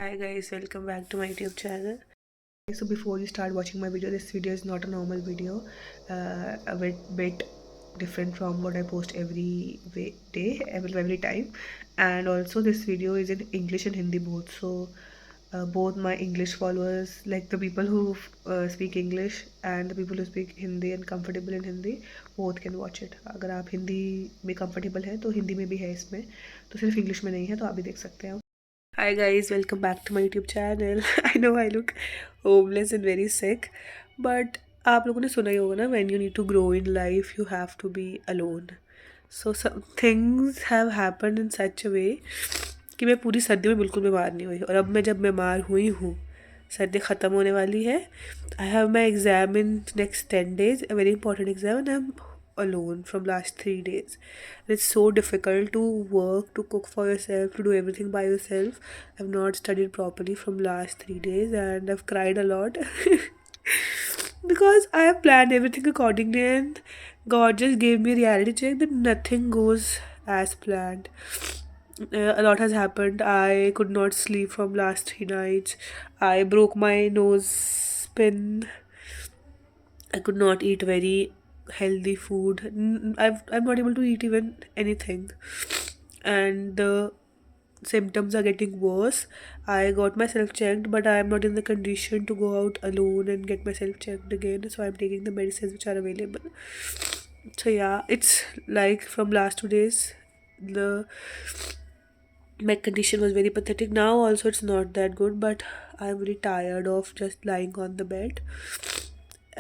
Hi guys, welcome back to my YouTube channel. So before you start watching my video, this video is not a normal video, a bit different from what I post day, every time. And also this video is in English and Hindi both. So both my English followers, like the people who speak English and the people who speak Hindi and comfortable in Hindi, both can watch it. अगर आप हिंदी में comfortable हैं तो हिंदी में भी है इसमें, तो सिर्फ इंग्लिश में नहीं है, तो आप भी देख सकते हैं. Hi guys, welcome back to my YouTube channel. I know I look homeless and very sick, but आप लोगों ने सुना ही होगा ना, when you need to grow in life, you have to be alone. So some things have happened in such a way कि मैं पूरी सर्दी में बिल्कुल बीमार नहीं हुई, और अब मैं जब बीमार हुई हूँ, सर्दी ख़त्म होने वाली है. I have my exam in next 10 days, a very important exam, and I'm alone from last 3 days. It's so difficult to work, to cook for yourself, to do everything by yourself. I've not studied properly from last 3 days and I've cried a lot because I have planned everything accordingly, and God just gave me a reality check that nothing goes as planned. A lot has happened. I could not sleep from last 3 nights. I broke my nose pin. I could not eat very healthy food. I'm not able to eat even anything, and the symptoms are getting worse. I got myself checked, but I am not in the condition to go out alone and get myself checked again. So I'm taking the medicines which are available. So yeah, it's like from last 2 days, the my condition was very pathetic. Now also it's not that good, but I'm very tired of just lying on the bed.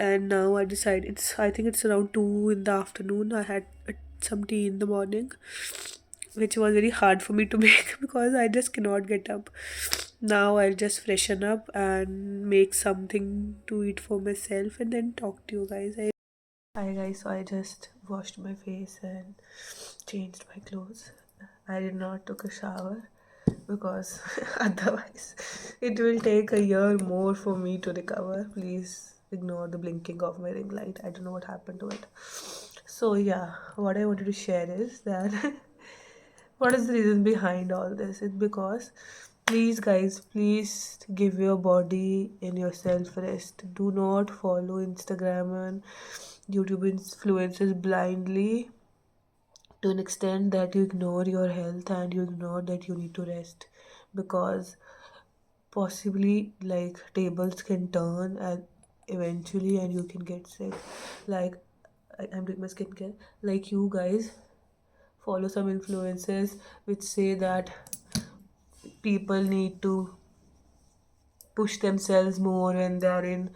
And now I decide, I think it's around 2 in the afternoon. I had some tea in the morning, which was very hard for me to make because I just cannot get up. Now I'll just freshen up and make something to eat for myself and then talk to you guys. Hi guys, so I just washed my face and changed my clothes. I did not took a shower because otherwise it will take a year more for me to recover. Please ignore the blinking of my ring light. I don't know what happened to it. So yeah, what I wanted to share is that what is the reason behind all this? It's because, please guys, please give your body and yourself rest. Do not follow Instagram and YouTube influencers blindly to an extent that you ignore your health and you ignore that you need to rest, because possibly like tables can turn and eventually and you can get sick. Like I'm doing my skincare, like you guys follow some influencers which say that people need to push themselves more when they are in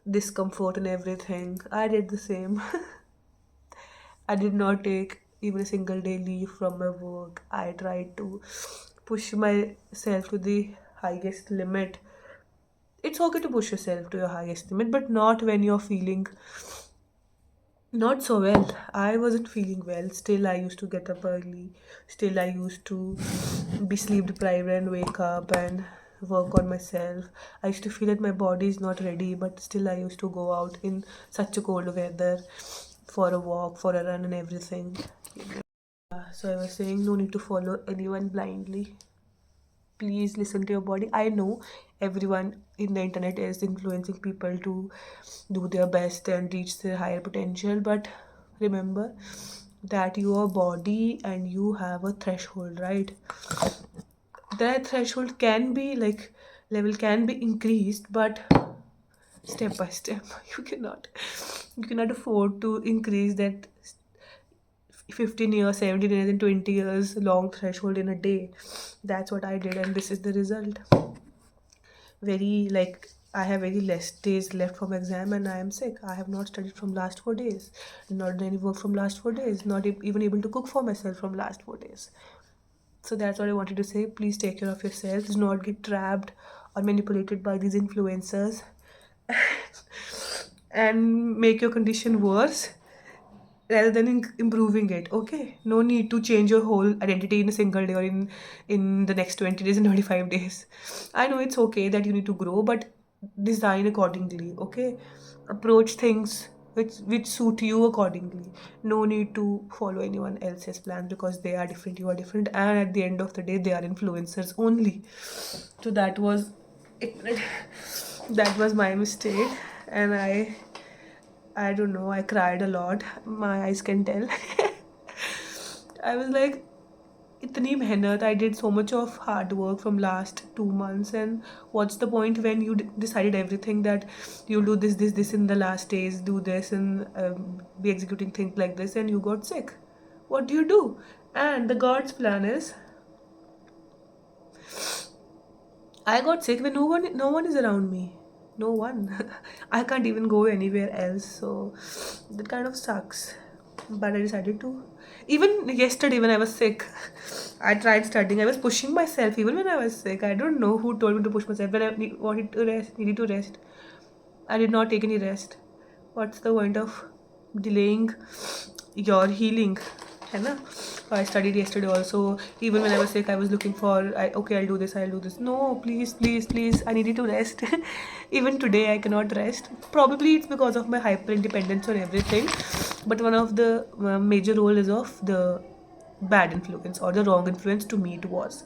discomfort and everything. I did the same. I did not take even a single day leave from my work. I tried to push myself to the highest limit. It's okay to push yourself to your highest limit, but not when you're feeling not so well. I wasn't feeling well. Still, I used to get up early. Still, I used to be sleep deprived and wake up and work on myself. I used to feel that my body is not ready, but still, I used to go out in such a cold weather for a walk, for a run, and everything. So, I was saying, no need to follow anyone blindly. Please listen to your body. I know everyone in the internet is influencing people to do their best and reach their higher potential, but remember that your body and you have a threshold, right? That threshold can be like, level can be increased, but step by step. You cannot afford to increase that 15 years, 17 years, and 20 years long threshold in a day. That's what I did, and this is the result. Very like, I have very less days left from exam and I am sick. I have not studied from last 4 days, not done any work from last 4 days, not even able to cook for myself from last 4 days. So that's what I wanted to say. Please take care of yourself. Do not get trapped or manipulated by these influencers and make your condition worse rather than improving it. Okay, no need to change your whole identity in a single day or in the next 20 days and 25 days. I know it's okay that you need to grow, but design accordingly. Okay, approach things which suit you accordingly. No need to follow anyone else's plans because they are different, you are different, and at the end of the day they are influencers only. So that was it. That was my mistake, and I don't know, I cried a lot, my eyes can tell. I was like, इतनी मेहनत, I did so much of hard work from last 2 months, and what's the point when you decided everything that you'll do this in the last days, do this and be executing things like this, and you got sick? What do you do? And the God's plan is, I got sick when no one is around me. No one. I can't even go anywhere else. So that kind of sucks. But I decided to. Even yesterday when I was sick, I tried studying. I was pushing myself even when I was sick. I don't know who told me to push myself. When I needed to rest, I did not take any rest. What's the point of delaying your healing? है ना? I studied yesterday also. Even when I was sick, I was looking for, okay, I'll do this. No, please, I needed to rest. Even today, I cannot rest. Probably it's because of my hyper independence on everything. But one of the major role is of the bad influence or the wrong influence. To me, it was.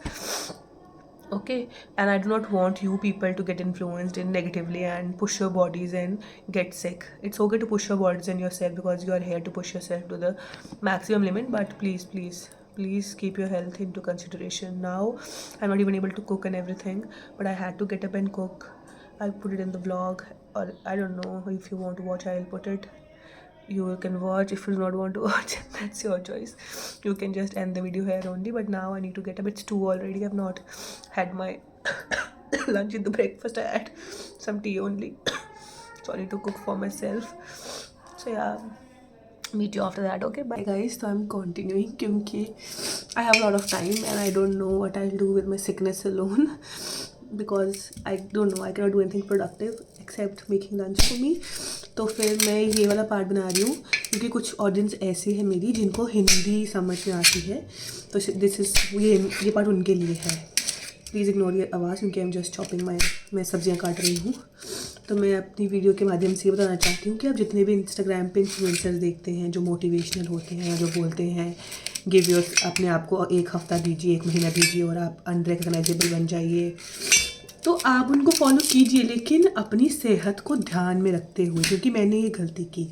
Okay, and I do not want you people to get influenced in negatively and push your bodies and get sick. It's okay to push your bodies and yourself because you are here to push yourself to the maximum limit, but please keep your health into consideration. Now I'm not even able to cook and everything, but I had to get up and cook. I'll put it in the vlog, or I don't know, if you want to watch, I'll put it. You can watch. If you do not want to watch, that's your choice. You can just end the video here only. But now I need to get up. It's 2 already. I've not had my lunch. In the breakfast I had some tea only. So I need to cook for myself. So yeah, meet you after that. Okay, bye guys. So I'm continuing because I have a lot of time and I don't know what I'll do with my sickness alone. Because I don't know, I cannot do anything productive except making lunch for me. तो फिर मैं ये वाला part बना रही हूँ क्योंकि कुछ ऑडियंस ऐसी है मेरी जिनको हिंदी समझ में आती है, तो दिस इज़ ये पार्ट उनके लिए है. प्लीज़ इग्नोर ये आवाज़ क्योंकि आई एम जस्ट चॉपिंग मैं सब्जियाँ काट रही हूँ. तो मैं अपनी वीडियो के माध्यम से ये बताना चाहती हूँ कि आप जितने भी इंस्टाग्राम पे इन्फ्लुएंसर्स देखते हैं जो मोटिवेशनल होते हैं, जो बोलते हैं गिव योर, अपने आप को 1 हफ्ता दीजिए, 1 महीना दीजिए और आप अनरिकग्नाइजेबल बन जाइए, तो आप उनको फॉलो कीजिए, लेकिन अपनी सेहत को ध्यान में रखते हुए. क्योंकि मैंने ये गलती की,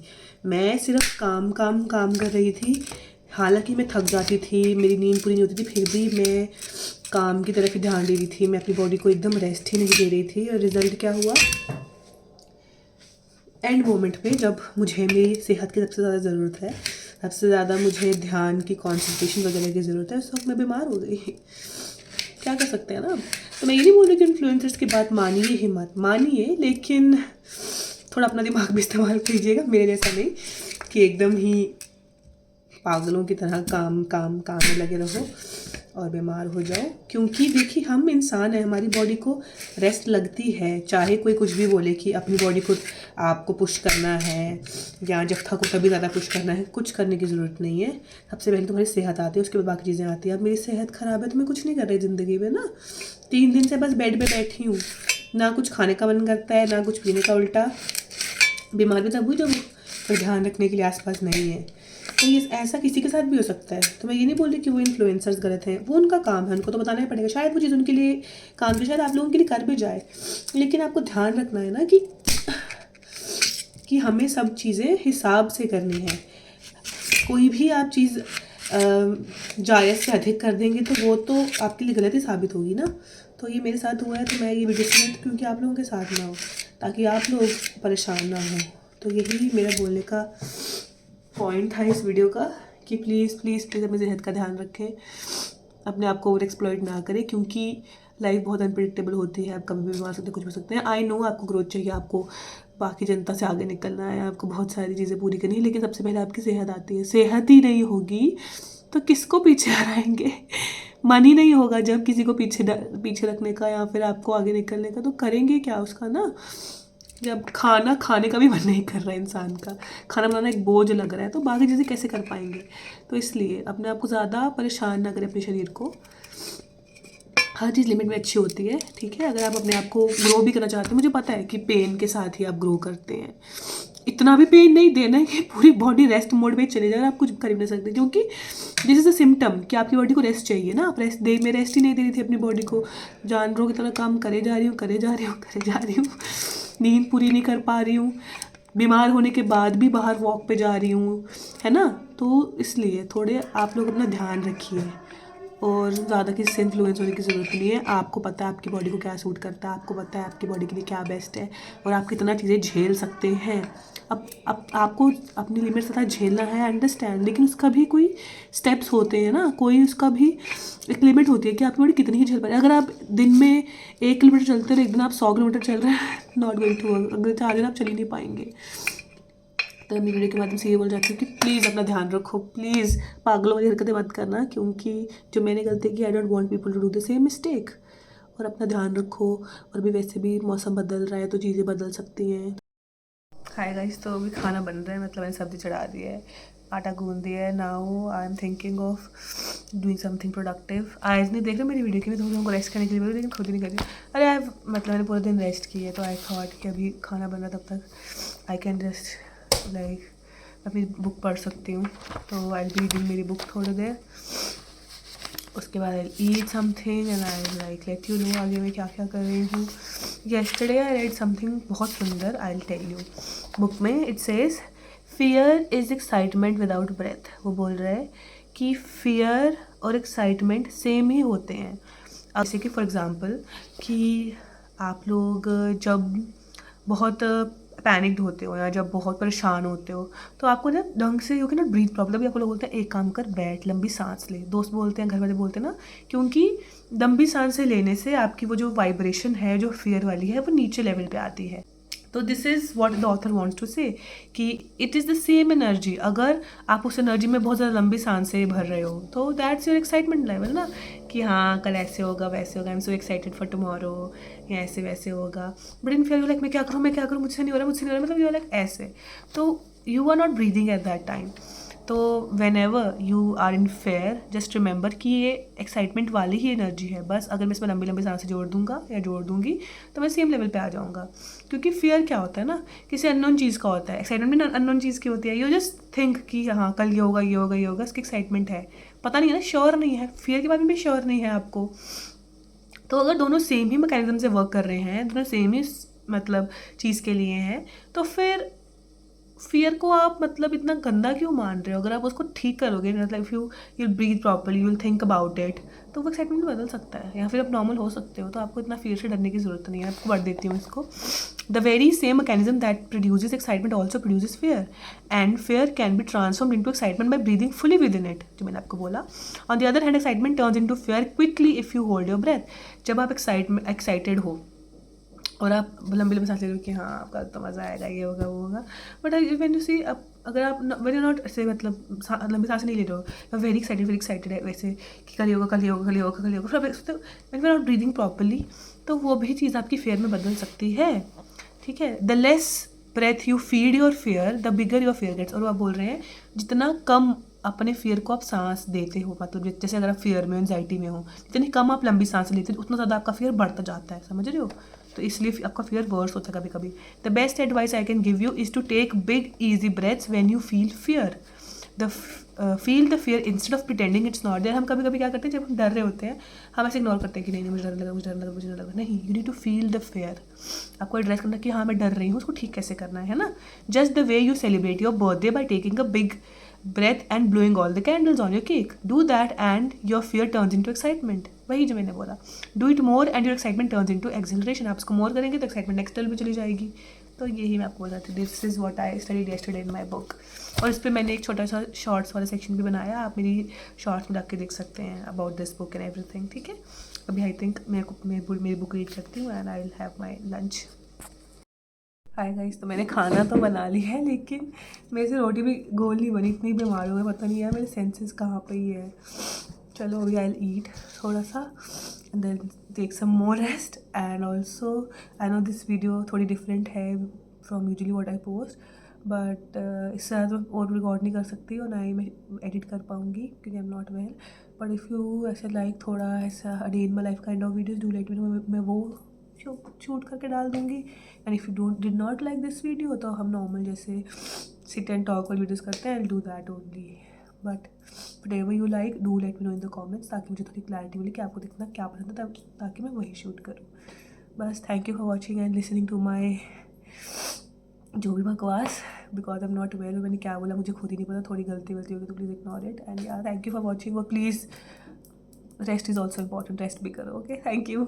मैं सिर्फ काम कर रही थी. हालांकि मैं थक जाती थी, मेरी नींद पूरी नहीं होती थी, फिर भी मैं काम की तरफ ही ध्यान दे रही थी. मैं अपनी बॉडी को एकदम रेस्ट ही नहीं दे रही थी. और रिज़ल्ट क्या हुआ, एंड मोमेंट पे जब मुझे मेरी सेहत की सबसे ज़्यादा ज़रूरत है, सबसे ज़्यादा मुझे ध्यान की, कॉन्सेंट्रेशन वगैरह की ज़रूरत है, उस वक्त मैं बीमार हो गई. क्या कर सकते हैं ना. तो मैं ये नहीं बोल रही कि इन्फ्लुएंसर्स की बात मानिए ही मत मानिए, लेकिन थोड़ा अपना दिमाग भी इस्तेमाल कीजिएगा. मेरे जैसा नहीं कि एकदम ही पागलों की तरह काम में लगे रहो और बीमार हो जाओ. क्योंकि देखिए, हम इंसान हैं, हमारी बॉडी को रेस्ट लगती है. चाहे कोई कुछ भी बोले कि अपनी बॉडी को आपको पुश करना है या जब थको तभी ज़्यादा पुश करना है, कुछ करने की ज़रूरत नहीं है. सबसे पहले तुम्हारी सेहत आती है, उसके बाद बाकी चीज़ें आती हैं. अब मेरी सेहत ख़राब है तो मैं कुछ नहीं कर रही ज़िंदगी में ना. 3 दिन से बस बेड पर बैठी हूँ, ना कुछ खाने का मन करता है, ना कुछ पीने का. उल्टा बीमार भी तब हुई जब कोई ध्यान रखने के लिए आसपास नहीं है. तो ये ऐसा किसी के साथ भी हो सकता है. तो मैं ये नहीं बोल रही कि वो इन्फ्लुएंसर्स गलत हैं, वो उनका काम है, उनको तो बताना ही पड़ेगा. शायद वो चीज़ उनके लिए काम की, शायद आप लोगों के लिए कर भी जाए, लेकिन आपको ध्यान रखना है ना कि हमें सब चीज़ें हिसाब से करनी है. कोई भी आप चीज़ जायज़ से अधिक कर देंगे तो वो तो आपके लिए गलत ही साबित होगी ना. तो ये मेरे साथ हुआ है, तो मैं ये वीडियो सुनी क्योंकि आप लोगों के साथ ना हो, ताकि आप लोग परेशान ना हो. तो यही मेरा बोलने का पॉइंट था इस वीडियो का कि प्लीज़ अपनी सेहत का ध्यान रखें, अपने आप को ओवर एक्सप्लॉइट ना करें. क्योंकि लाइफ बहुत अनप्रिडिक्टेबल होती है, आप कभी भी बीमार सकते हैं, कुछ भी सकते हैं. आई नो आपको ग्रोथ चाहिए, आपको बाकी जनता से आगे निकलना है, आपको बहुत सारी चीज़ें पूरी करनी है, लेकिन सबसे पहले आपकी सेहत आती है. सेहत ही नहीं होगी तो किसको पीछे हराएंगे. मन ही नहीं होगा जब किसी को पीछे रखने का या फिर आपको आगे निकलने का, तो करेंगे क्या उसका ना. जब खाना खाने का भी मन नहीं कर रहा है इंसान का, खाना बनाना एक बोझ लग रहा है, तो बाकी चीज़ें कैसे कर पाएंगे. तो इसलिए अपने आप को ज़्यादा परेशान ना करें, अपने शरीर को. हर चीज़ लिमिट में अच्छी होती है, ठीक है. अगर आप अपने आप को ग्रो भी करना चाहते हैं, मुझे पता है कि पेन के साथ ही आप ग्रो करते हैं, इतना भी पेन नहीं देना है कि पूरी बॉडी रेस्ट मोड में चले जाए, आप कुछ कर भी नहीं सकते, क्योंकि दिस इज़ अ सिम्टम कि आपकी बॉडी को रेस्ट चाहिए ना। आप रेस्ट मैं रेस्ट ही नहीं दे रही थी अपनी बॉडी को, जानवरों की तरह काम करे जा रही हूँ, करे जा रही हूँ, करे जा रही हूँ, नींद पूरी नहीं कर पा रही हूँ, बीमार होने के बाद भी बाहर वॉक पे जा रही हूँ, है ना। तो इसलिए थोड़े आप लोग अपना ध्यान रखिए, और ज़्यादा किसी से इन्फ्लुएंस होने की ज़रूरत नहीं है। आपको पता है आपकी बॉडी को क्या सूट करता है, आपको पता है आपकी बॉडी के लिए क्या बेस्ट है, और आप कितना चीज़ें झेल सकते हैं। अब आपको अपनी लिमिट्स तथा झेलना है, अंडरस्टैंड, लेकिन उसका भी कोई स्टेप्स होते हैं ना, कोई उसका भी एक लिमिट होती है कि आपकी बॉडी कितनी ही झेल पाए। अगर आप दिन में 1 किलोमीटर चलते रहे, एक दिन आप 100 किलोमीटर चल रहे हैं, नॉट गोइंग टू वर्क। अगले 4 दिन आप चल ही नहीं पाएंगे। तो मैं वीडियो के माध्यम से ये बोल जाती हूँ कि प्लीज़ अपना ध्यान रखो, प्लीज़ पागलों वाली हरकतें मत करना, क्योंकि जो मैंने गलती की, I don't want people to do the same mistake. और अपना ध्यान रखो, और भी वैसे भी मौसम बदल रहा है तो चीज़ें बदल सकती हैं। हाय गाइस, तो अभी खाना बन रहा है, मतलब मैंने सब्ज़ी चढ़ा दी है, आटा गूंद दिया है। Now I am thinking of doing something productive. आज नहीं देख रहे मेरी वीडियो की, मैं तो उनको रेस्ट करने के लिए बोली, लेकिन खुद ही नहीं कर रही। अरे आई मतलब मैंने पूरा दिन रेस्ट किया है, तो आई थॉट कि अभी खाना बन रहा, तब तक आई कैन जस्ट लाइक अपनी बुक पढ़ सकती हूँ। तो आई बी रीडिंग मेरी बुक थोड़ी देर, उसके बाद I eat something and I like let you know आगे मैं क्या क्या कर रही हूँ। येस्टरडे आई रेड समथिंग बहुत सुंदर, I will tell you. Book में it says fear is excitement without breath. वो बोल रहा है कि फियर और एक्साइटमेंट सेम ही होते हैं। अब जैसे कि फॉर एग्ज़ाम्पल कि आप लोग जब बहुत पैनिक्ड होते हो या जब बहुत परेशान होते हो, तो आपको ना ढंग से you can not breathe problem, आपको लोग बोलते हैं एक काम कर बैठ, लंबी सांस ले, दोस्त बोलते हैं, घर वाले बोलते हैं ना, क्योंकि लंबी सांसें लेने से आपकी वो जो वाइब्रेशन है, जो फियर वाली है, वो नीचे लेवल पे आती है। तो this is what the author wants to say कि it is the same energy. अगर आप उस एनर्जी में बहुत ज़्यादा लंबी सांसें भर रहे हो, तो दैट्स योर एक्साइटमेंट लेवल ना, कि हाँ कल ऐसे होगा, वैसे होगा, I am so excited for tomorrow, या ऐसे वैसे होगा। But in fear you like मैं क्या करूँ, मैं क्या करूँ, मुझसे नहीं हो रहा, मुझसे नहीं हो रहा, मतलब यू लाइक ऐसे। तो you are not breathing at that time. तो whenever you are in fear, just remember कि ये एक्साइटमेंट वाली ही एनर्जी है। बस अगर मैं इसमें लंबी लंबी सांसें जोड़ दूंगा या जोड़ दूंगी, तो मैं सेम लेवल पे आ जाऊंगा। क्योंकि फियर क्या होता है ना, किसी अननोन चीज़ का होता है, एक्साइटमेंट भी अननोन चीज़ की होती है। यू जस्ट थिंक कि हाँ कल ये होगा, ये होगा, ये होगा, इसकी एक्साइटमेंट है, पता नहीं है ना, श्योर नहीं है। फियर के बारे में भी श्योर नहीं है आपको। तो अगर दोनों सेम ही मैकेनिज्म से वर्क कर रहे हैं, दोनों सेम ही मतलब चीज़ के लिए हैं, तो फिर फियर को आप मतलब इतना गंदा क्यों मान रहे हो? अगर आप उसको ठीक करोगे, मतलब if you breathe properly, you will think about it, तो वो एक्साइटमेंट बदल सकता है, या फिर आप नॉर्मल हो सकते हो। तो आपको इतना फियर से डरने की ज़रूरत नहीं है। आपको बढ़ देती हूँ इसको। The very same mechanism that produces excitement also produces fear, and fear can be transform into excitement by breathing fully within it, जो मैंने आपको बोला। On the other hand, excitement turns into fear quickly if you hold your breath. जब आप excited हो और आप लंबी लंबी सांस ले लो कि हाँ आपका तो मज़ा आएगा, ये होगा, वो होगा, बट व्हेन यू सी, अब अगर आप वेन यू नॉट ऐसे मतलब लंबी सांस नहीं ले रहे हो, वेरी एक्साइटेड है वैसे कि कल ये होगा, कल ये होगा, कल ये होगा, कल ये होगा, फिर when you not breathing properly, तो वो भी चीज़ आपकी फेयर में बदल सकती है। ठीक है, the less breath you feed your fear, the bigger your fear gets. और वो आप बोल रहे हैं जितना कम अपने फियर को आप सांस देते हो, मतलब जैसे अगर आप फियर में, एंजाइटी में हो, जितनी कम आप लंबी सांस लेते हो, उतना ज़्यादा आपका फियर बढ़ता जाता है, समझ रहे हो? तो इसलिए आपका फियर वर्स होता है कभी कभी। The best advice I can give you is to take big easy breaths when you feel fear. Feel the fear instead of pretending it's not there. हम कभी कभी क्या करते हैं, जब हम डर रहे होते हैं, हम ऐसे इग्नोर करते हैं कि नहीं नहीं मुझे डर लगा, मुझे डर लगा, मुझे डर लगा। नहीं, you need to feel the fear. आपको एड्रेस करना कि हाँ मैं डर रही हूँ, उसको ठीक कैसे करना है ना। Just the way you celebrate your birthday by taking a big breath and blowing all the candles on your cake. Do that and your fear turns into excitement. वही जो मैंने बोला, do it more and your excitement turns into exhilaration. आप इसको more करेंगे तो excitement next level पे चली जाएगी। तो यही मैं आपको बताती हूँ, this is what I studied yesterday in my book. और इस पर मैंने एक छोटा सा शॉर्ट्स वाला सेक्शन भी बनाया, आप मेरी शॉर्ट्स में रख के देख सकते हैं about this book and everything. ठीक है, अभी आई थिंक मैं मेरी बुक रीड करती हूँ and I will have my lunch. Hi guys, तो मैंने खाना तो बना लिया है, लेकिन मेरे से रोटी भी गोल नहीं बनी, इतनी बीमार हो गई, पता नहीं यार मेरे सेंसेस कहाँ पे ही है। चलो अभी आई ईट थोड़ा सा and then take some more rest. And also I know this video थोड़ी डिफरेंट है from usually what I post, but इससे ज़्यादा और रिकॉर्ड नहीं कर सकती और ना ही मैं एडिट कर पाऊँगी क्योंकि आई am not well. But if you ऐसे लाइक थोड़ा ऐसा day in my life kind of videos, do let me know, मैं वो शूट करके डाल दूँगी। And if you did not like this video तो हम नॉर्मल जैसे सिट एंड टॉक वाली वीडियोज़ करते हैं, I will do that only. But whatever you like do let me know in the comments, ताकि मुझे थोड़ी क्लैरिटी मिले कि आपको देखना क्या पसंद है, ताकि मैं वही शूट करूँ। बस thank you for watching and listening to my जो भी बकवास, because I am not well. मैंने क्या बोला मुझे खुद ही नहीं पता, थोड़ी गलती होगी तो प्लीज़ इग्नोर इट। एंड यार थैंक यू फॉर वॉचिंग। और please rest is also important, rest भी करो। Okay, thank you.